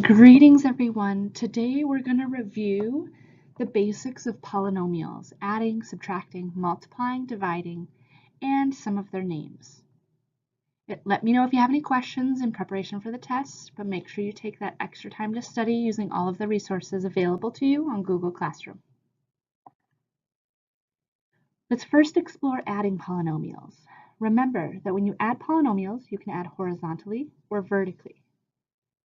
Greetings everyone. Today we're going to review the basics of polynomials, adding, subtracting, multiplying, dividing, and some of their names. Let me know if you have any questions in preparation for the test, but make sure you take that extra time to study using all of the resources available to you on Google Classroom. Let's first explore adding polynomials. Remember that when you add polynomials, you can add horizontally or vertically.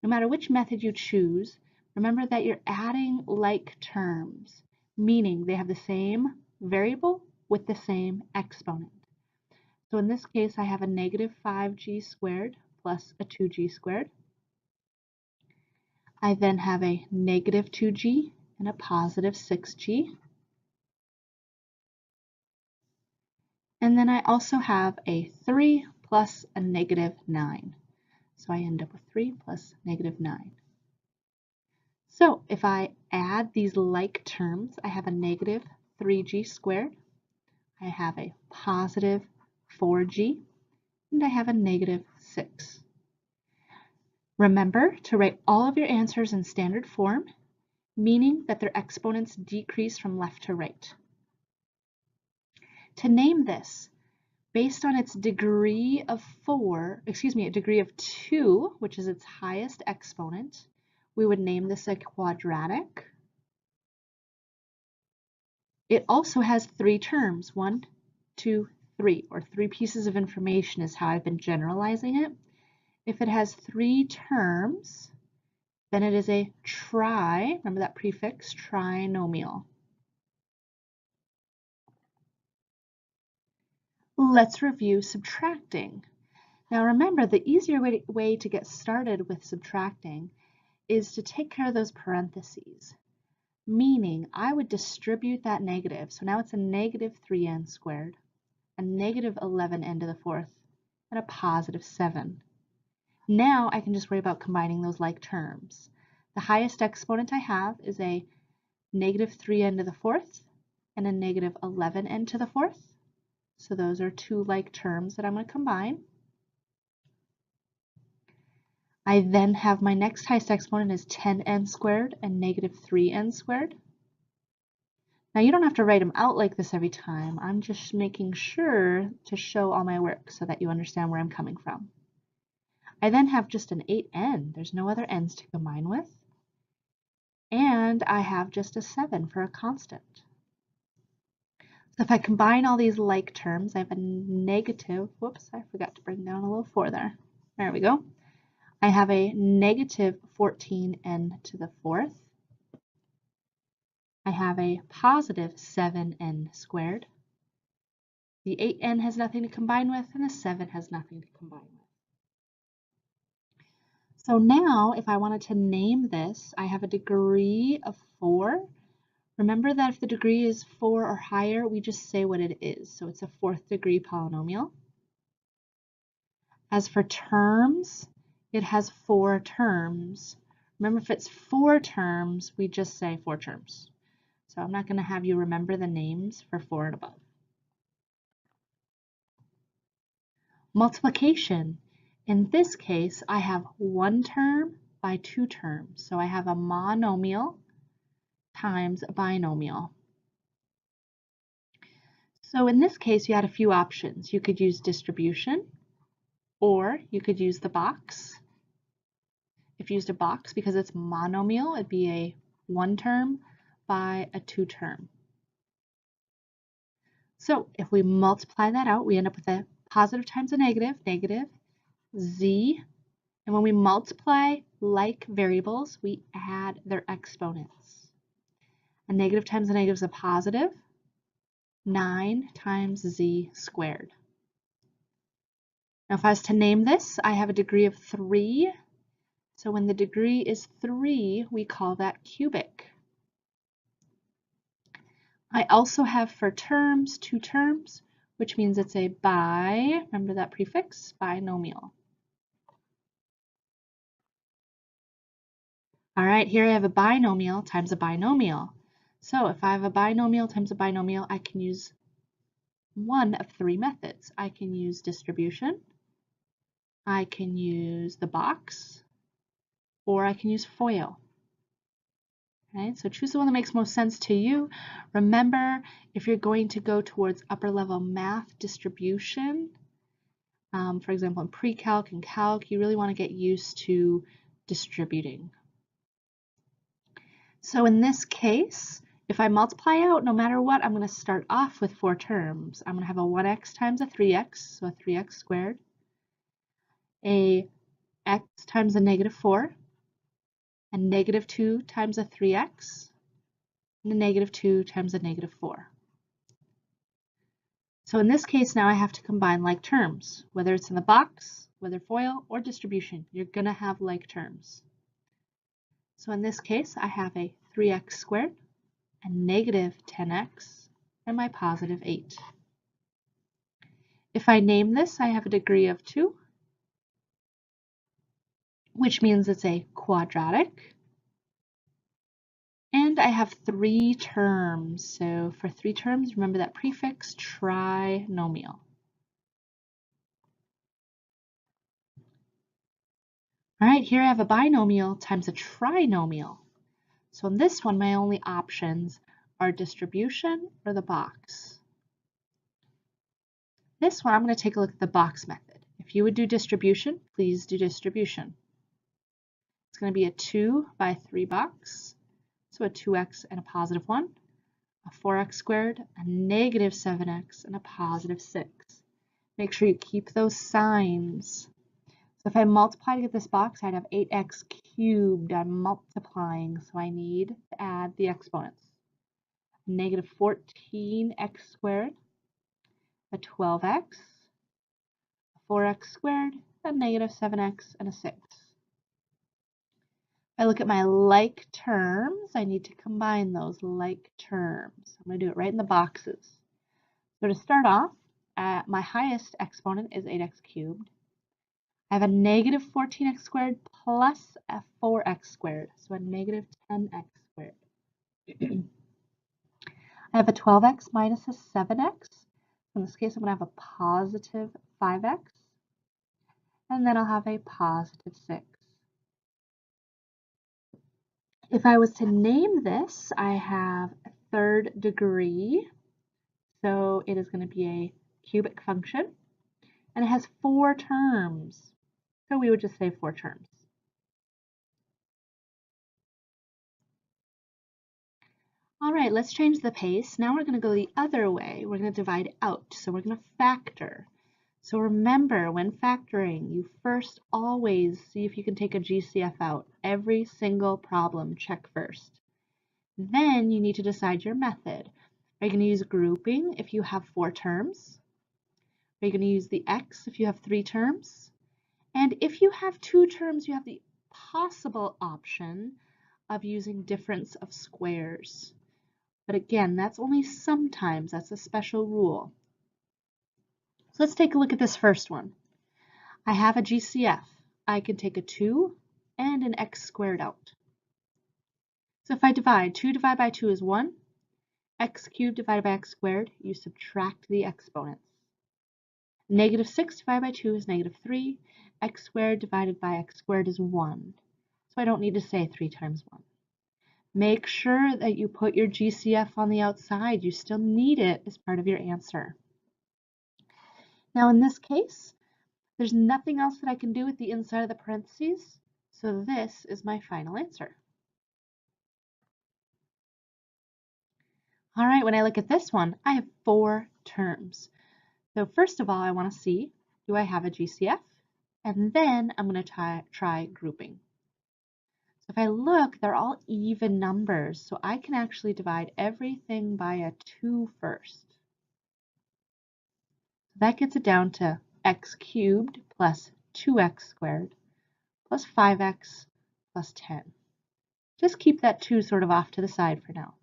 No matter which method you choose, remember that you're adding like terms, meaning they have the same variable with the same exponent. So in this case, I have a negative 5g squared plus a 2g squared. I then have a negative 2g and a positive 6g. And then I also have a 3 plus a negative 9. So I end up with 3 plus negative 9. So if I add these like terms, I have a negative 3g squared, I have a positive 4g, and I have a negative 6. Remember to write all of your answers in standard form, meaning that their exponents decrease from left to right. To name this, based on its degree of 2, which is its highest exponent, we would name this a quadratic. It also has 3 terms, 1, 2, 3, or 3 pieces of information is how I've been generalizing it. If it has 3 terms, then it is a remember that prefix, trinomial. Let's review subtracting. Now remember, the easier way to get started with subtracting is to take care of those parentheses, meaning I would distribute that negative. So now it's a negative 3n squared, a negative 11n to the 4th, and a positive 7. Now I can just worry about combining those like terms. The highest exponent I have is a negative 3n to the 4th and a negative 11n to the 4th. So those are 2 like terms that I'm going to combine. I then have my next highest exponent is 10n squared and negative 3n squared. Now you don't have to write them out like this every time. I'm just making sure to show all my work so that you understand where I'm coming from. I then have just an 8n. There's no other n's to combine with. And I have just a 7 for a constant. So if I combine all these like terms, I have a negative, whoops, I forgot to bring down a little 4 there. There we go. I have a negative 14n to the 4th. I have a positive 7n squared. The 8n has nothing to combine with, and the 7 has nothing to combine with. So now, if I wanted to name this, I have a degree of 4. Remember that if the degree is 4 or higher, we just say what it is. So it's a 4th degree polynomial. As for terms, it has 4 terms. Remember, if it's 4 terms, we just say 4 terms. So I'm not going to have you remember the names for 4 and above. Multiplication. In this case, I have 1 term by 2 terms. So I have a monomial times a binomial. So in this case, you had a few options. You could use distribution, or you could use the box. If you used a box, because it's monomial, it'd be a 1 term by a 2 term. So if we multiply that out, we end up with a positive times a negative, negative z. And when we multiply like variables, we add their exponents. A negative times a negative is a positive. 9 times z squared. Now if I was to name this, I have a degree of 3. So when the degree is 3, we call that cubic. I also have for terms 2 terms, which means it's a remember that prefix, binomial. All right, here I have a binomial times a binomial. So if I have a binomial times a binomial, I can use one of 3 methods. I can use distribution, I can use the box, or I can use FOIL. Okay, so choose the one that makes most sense to you. Remember, if you're going to go towards upper level math distribution, for example, in pre-calc and calc, you really want to get used to distributing. So in this case, if I multiply out, no matter what, I'm going to start off with 4 terms. I'm going to have a 1x times a 3x, so a 3x squared, a x times a negative 4, a negative 2 times a 3x, and a negative 2 times a negative 4. So in this case, now I have to combine like terms, whether it's in the box, whether FOIL, or distribution. You're going to have like terms. So in this case, I have a 3x squared, a negative 10x, and my positive 8. If I name this, I have a degree of 2, which means it's a quadratic. And I have 3 terms. So for 3 terms, remember that prefix, trinomial. All right, here I have a binomial times a trinomial. So in this one, my only options are distribution or the box. This one, I'm going to take a look at the box method. If you would do distribution, please do distribution. It's going to be a 2 by 3 box, so a 2x and a positive 1, a 4x squared, a negative 7x, and a positive 6. Make sure you keep those signs. So if I multiply to get this box, I'd have 8x cubed. I'm multiplying, so I need to add the exponents. Negative 14x squared, a 12x, a 4x squared, a negative 7x, and a 6. If I look at my like terms, I need to combine those like terms. I'm going to do it right in the boxes. So to start off, my highest exponent is 8x cubed. I have a negative 14x squared plus a 4x squared, so a negative 10x squared. I have a 12x minus a 7x. In this case, I'm going to have a positive 5x, and then I'll have a positive 6. If I was to name this, I have a 3rd degree, so it is going to be a cubic function, and it has 4 terms. So we would just say 4 terms. All right, let's change the pace. Now we're going to go the other way. We're going to divide out. So we're going to factor. So remember, when factoring, you first always see if you can take a GCF out. Every single problem, check first. Then you need to decide your method. Are you going to use grouping if you have 4 terms? Are you going to use the X if you have 3 terms? And if you have 2 terms, you have the possible option of using difference of squares. But again, that's only sometimes. That's a special rule. So let's take a look at this first one. I have a GCF. I can take a 2 and an x squared out. So if I divide, 2 divided by 2 is 1. X cubed divided by x squared, you subtract the exponents. Negative 6 divided by 2 is negative 3. X squared divided by x squared is 1. So I don't need to say 3 times 1. Make sure that you put your GCF on the outside. You still need it as part of your answer. Now in this case, there's nothing else that I can do with the inside of the parentheses, so this is my final answer. All right, when I look at this one, I have 4 terms. So first of all, I want to see, do I have a GCF? And then I'm going to try grouping. So if I look, they're all even numbers, so I can actually divide everything by a 2 first. That gets it down to x cubed plus 2x squared plus 5x plus 10. Just keep that 2 sort of off to the side for now.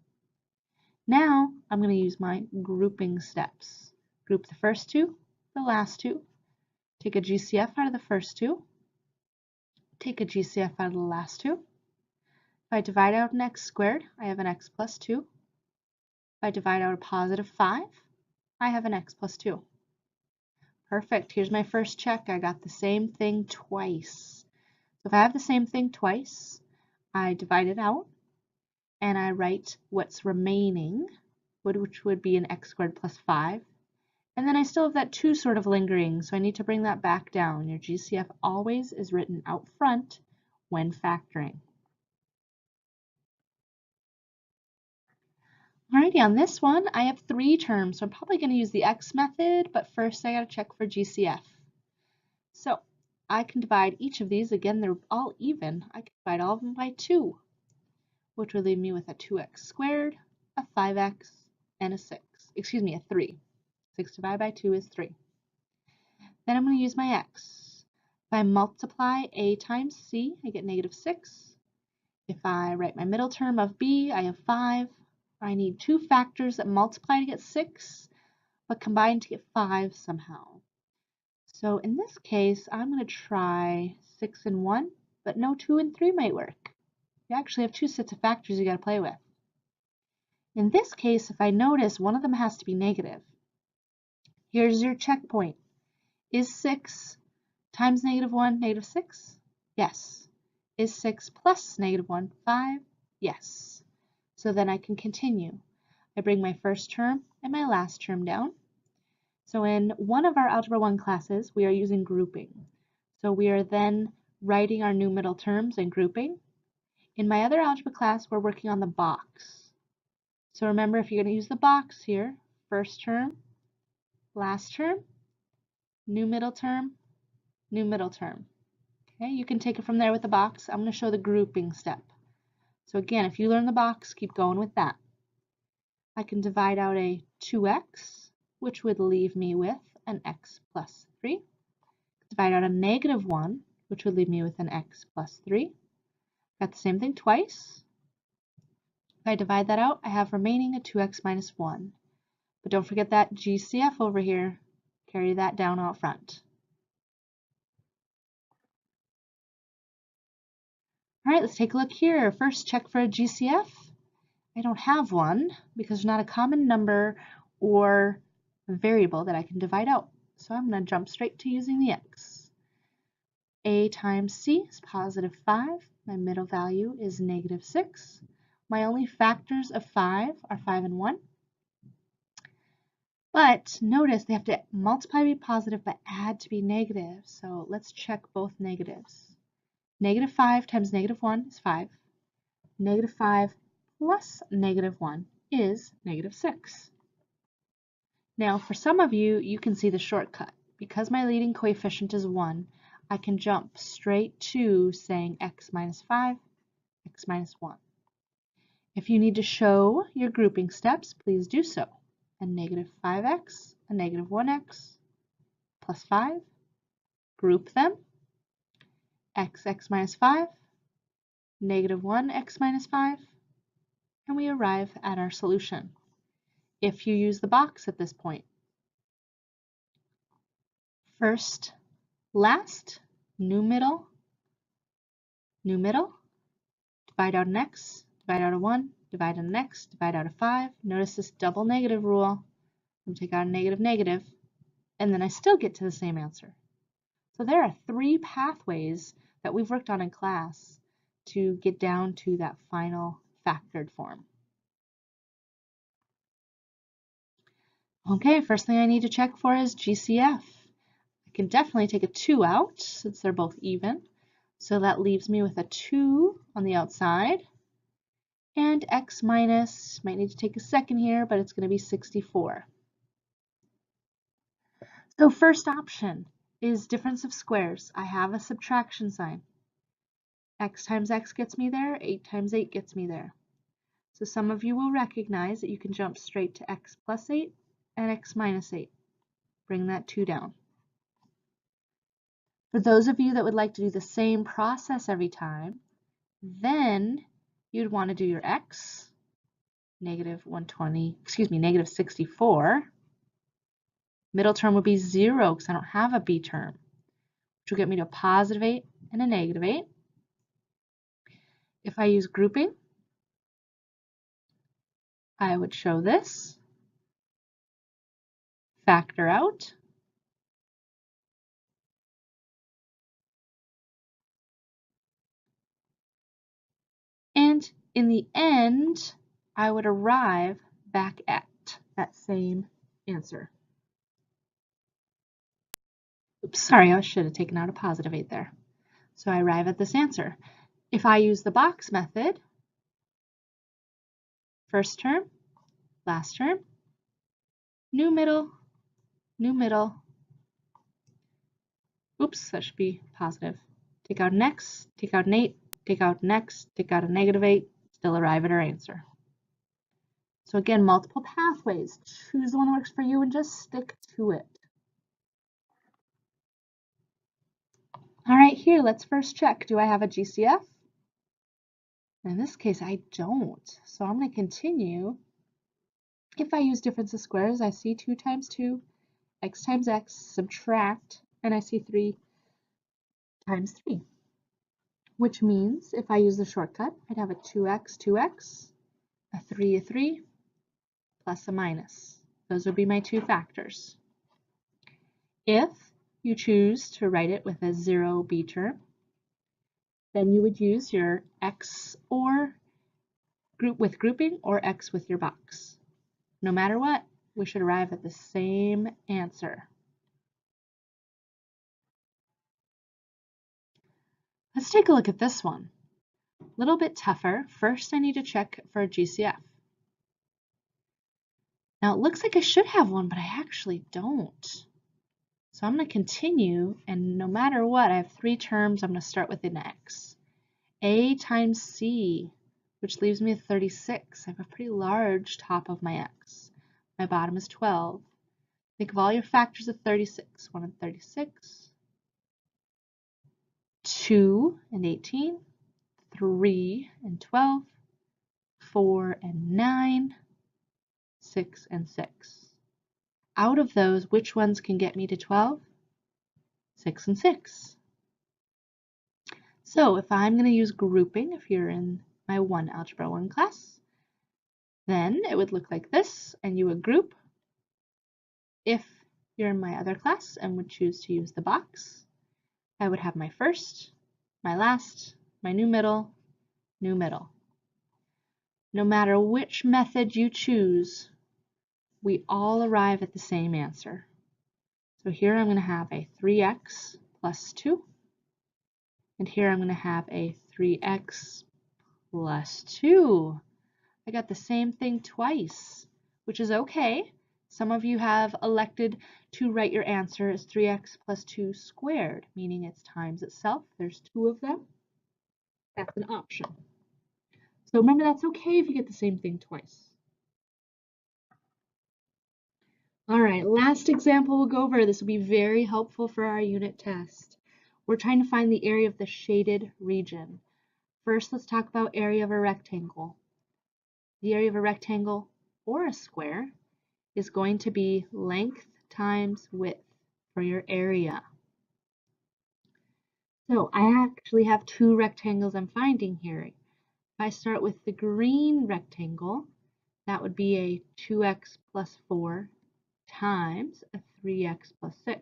Now I'm going to use my grouping steps. Group the first 2, the last 2. Take a GCF out of the first 2. Take a GCF out of the last 2. If I divide out an x squared, I have an x plus 2. If I divide out a positive 5, I have an x plus 2. Perfect. Here's my first check. I got the same thing twice. So if I have the same thing twice, I divide it out and I write what's remaining, which would be an x squared plus 5. And then I still have that 2 sort of lingering, so I need to bring that back down. Your GCF always is written out front when factoring. Alrighty, on this one, I have 3 terms, so I'm probably going to use the x method, but first I got to check for GCF. So I can divide each of these, again, they're all even. I can divide all of them by 2, which would leave me with a 2x squared, a 5x, and a 3. 6 divided by 2 is 3. Then I'm going to use my x. If I multiply a times c, I get negative 6. If I write my middle term of b, I have 5. I need 2 factors that multiply to get 6, but combine to get 5 somehow. So in this case, I'm going to try 6 and 1, but no 2 and 3 might work. You actually have 2 sets of factors you got to play with. In this case, if I notice, one of them has to be negative. Here's your checkpoint. Is 6 times negative 1 negative 6? Yes. Is 6 plus negative 1 5? Yes. So then I can continue. I bring my first term and my last term down. So in one of our Algebra 1 classes, we are using grouping. So we are then writing our new middle terms and grouping. In my other algebra class, we're working on the box. So remember, if you're going to use the box here, first term, last term, new middle term, new middle term. Okay, you can take it from there with the box. I'm going to show the grouping step. So again, if you learn the box, keep going with that. I can divide out a 2x, which would leave me with an x plus 3. Divide out a negative 1, which would leave me with an x plus 3. Got the same thing twice. If I divide that out, I have remaining a 2x minus 1. But don't forget that GCF over here. Carry that down out front. All right, let's take a look here. First, check for a GCF. I don't have one because there's not a common number or a variable that I can divide out. So I'm going to jump straight to using the x. A times c is positive 5. My middle value is negative 6. My only factors of 5 are 5 and 1. But notice they have to multiply to be positive but add to be negative. So let's check both negatives. Negative 5 times negative 1 is 5. Negative 5 plus negative 1 is negative 6. Now for some of you, you can see the shortcut. Because my leading coefficient is 1, I can jump straight to saying x minus 5, x minus 1. If you need to show your grouping steps, please do so. A negative 5x, a negative 1x, plus 5. Group them. X minus 5, negative 1x minus 5, and we arrive at our solution. If you use the box at this point. First, last, new middle, divide out an x, divide out a 1, divide out an x, divide out a 5. Notice this double negative rule. I'm take out a negative negative, and then I still get to the same answer. So there are 3 pathways that we've worked on in class to get down to that final factored form. Okay, first thing I need to check for is GCF. I can definitely take a 2 out since they're both even. So that leaves me with a 2 on the outside. And x minus, might need to take a second here, but it's going to be 64. So first option is difference of squares. I have a subtraction sign. X times x gets me there, 8 times 8 gets me there. So some of you will recognize that you can jump straight to x plus 8 and x minus 8. Bring that 2 down. For those of you that would like to do the same process every time, then you'd want to do your x, negative 64. Middle term would be 0 because I don't have a b term, which will get me to a positive 8 and a negative 8. If I use grouping, I would show this, factor out, And in the end, I would arrive back at that same answer. Oops, sorry, I should have taken out a positive 8 there. So I arrive at this answer. If I use the box method, first term, last term, new middle, new middle. Oops, that should be positive. Take out an x, take out an 8, take out an x, take out a negative 8, still arrive at our answer. So again, multiple pathways. Choose the one that works for you and just stick to it. All right, here, let's first check. Do I have a GCF? In this case, I don't. So I'm going to continue. If I use difference of squares, I see 2 times 2, x times x, subtract, and I see 3 times 3. Which means if I use the shortcut, I'd have a 2x, 2x, a 3, plus a minus. Those would be my 2 factors. If you choose to write it with a 0 b term, then you would use your x or group with grouping or x with your box. No matter what, we should arrive at the same answer. Let's take a look at this one. A little bit tougher. First, I need to check for a GCF. Now, it looks like I should have one, but I actually don't. So I'm going to continue, and no matter what, I have 3 terms. I'm going to start with an x. A times c, which leaves me with 36. I have a pretty large top of my x. My bottom is 12. Think of all your factors of 36. 1 and 36, 2 and 18, 3 and 12, 4 and 9, 6 and 6. Out of those, which ones can get me to 12? 6 and 6. So if I'm going to use grouping, if you're in my Algebra 1 class, then it would look like this, and you would group. If you're in my other class and would choose to use the box, I would have my first, my last, my new middle, new middle. No matter which method you choose, we all arrive at the same answer. So here I'm going to have a 3x plus 2, and here I'm going to have a 3x plus 2. I got the same thing twice, which is okay. Some of you have elected to write your answer as 3x plus 2 squared, meaning it's times itself. There's 2 of them. That's an option. So remember, that's okay if you get the same thing twice. All right, last example we'll go over. This will be very helpful for our unit test. We're trying to find the area of the shaded region. First, let's talk about area of a rectangle. The area of a rectangle or a square is going to be length times width for your area. So I actually have 2 rectangles I'm finding here. If I start with the green rectangle, that would be a 2x plus 4 times a 3x plus 6.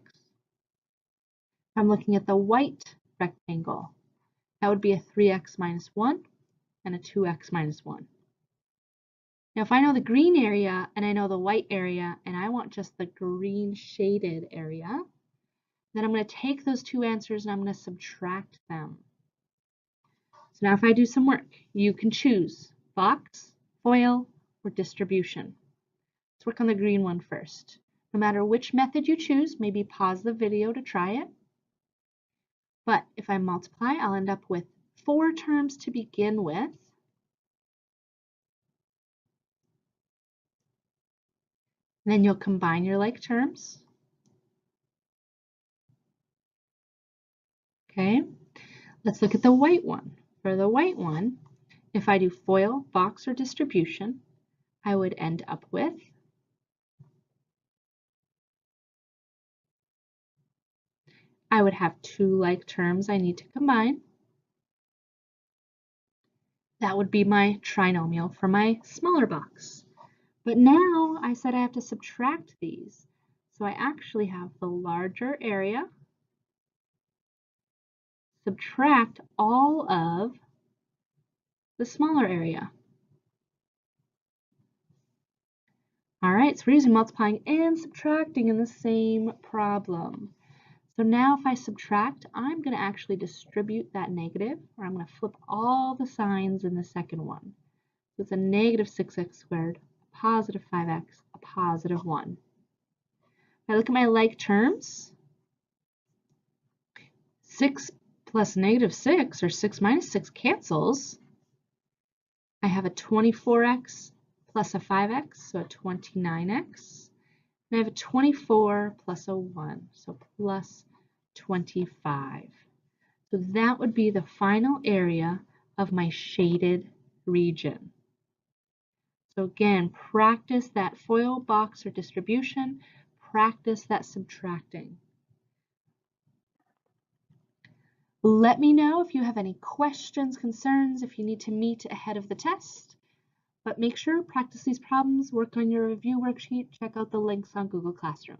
I'm looking at the white rectangle. That would be a 3x minus 1 and a 2x minus 1. Now if I know the green area and I know the white area and I want just the green shaded area, then I'm going to take those 2 answers and I'm going to subtract them. So now if I do some work, you can choose box, FOIL, or distribution. Let's work on the green one first. No matter which method you choose, maybe pause the video to try it. But if I multiply, I'll end up with 4 terms to begin with. And then you'll combine your like terms. Okay, let's look at the white one. For the white one, if I do FOIL, box, or distribution, I would end up with I would have 2 like terms I need to combine. That would be my trinomial for my smaller box. But now I said I have to subtract these. So I actually have the larger area subtract all of the smaller area. All right, so we're using multiplying and subtracting in the same problem. So now if I subtract, I'm going to actually distribute that negative, or I'm going to flip all the signs in the second one. So it's a negative 6x squared, a positive 5x, a positive 1. If I look at my like terms, 6 plus negative 6, or 6 minus 6, cancels. I have a 24x plus a 5x, so a 29x. And I have a 24 plus a 1, so plus 25. So that would be the final area of my shaded region. So again, practice that FOIL box or distribution, practice that subtracting. Let me know if you have any questions, concerns, if you need to meet ahead of the test. But make sure, practice these problems, work on your review worksheet, check out the links on Google Classroom.